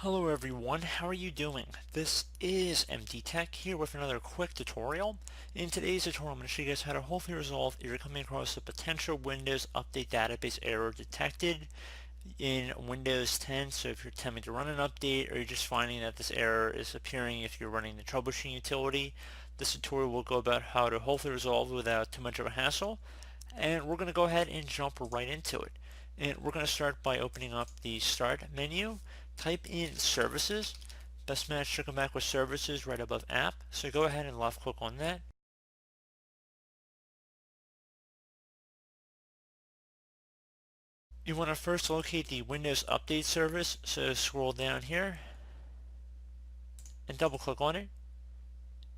Hello everyone, how are you doing? This is MD Tech here with another quick tutorial. In today's tutorial, I'm going to show you guys how to hopefully resolve if you're coming across a potential Windows Update database error detected in Windows 10. So if you're attempting to run an update or you're just finding that this error is appearing if you're running the troubleshooting utility, this tutorial will go about how to hopefully resolve it without too much of a hassle. And we're going to go ahead and jump right into it. And we're going to start by opening up the Start menu. Type in Services. Best match should come back with Services right above App. So go ahead and left click on that. You want to first locate the Windows Update service. So scroll down here and double click on it.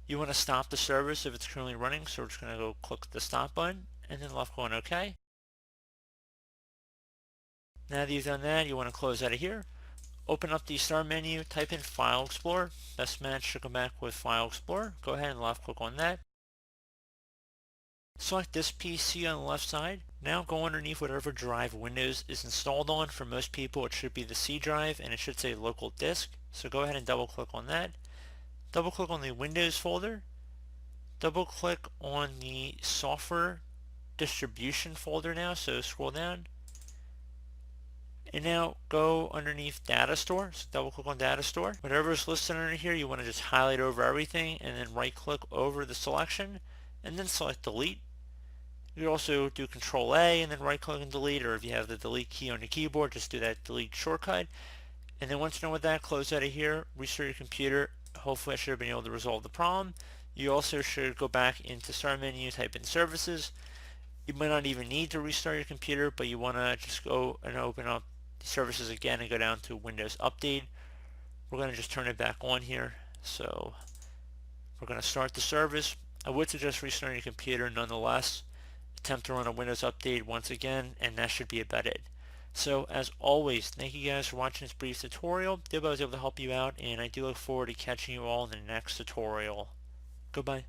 You want to stop the service if it's currently running. So we're just going to go click the stop button and then left click on OK. Now that you've done that, you want to close out of here. Open up the Start menu, type in File Explorer. Best match should come back with File Explorer. Go ahead and left click on that. Select this PC on the left side. Now go underneath whatever drive Windows is installed on. For most people it should be the C drive and it should say local disk. So go ahead and double click on that. Double click on the Windows folder. Double click on the software distribution folder now. So scroll down. And now go underneath Data Store, so double click on Data Store. Whatever is listed under here, you want to just highlight over everything and then right click over the selection and then select Delete. You can also do Control A and then right click and delete, or if you have the delete key on your keyboard, just do that delete shortcut. And then once you're done with that, close out of here, restart your computer. Hopefully I should have been able to resolve the problem. You also should go back into Start menu, type in Services. You might not even need to restart your computer, but you want to just go and open up services again and go down to Windows Update. We're going to just turn it back on here. So we're going to start the service. I would suggest restarting your computer nonetheless. Attempt to run a Windows Update once again, and that should be about it. So as always, thank you guys for watching this brief tutorial. I hope I was able to help you out, and I do look forward to catching you all in the next tutorial. Goodbye.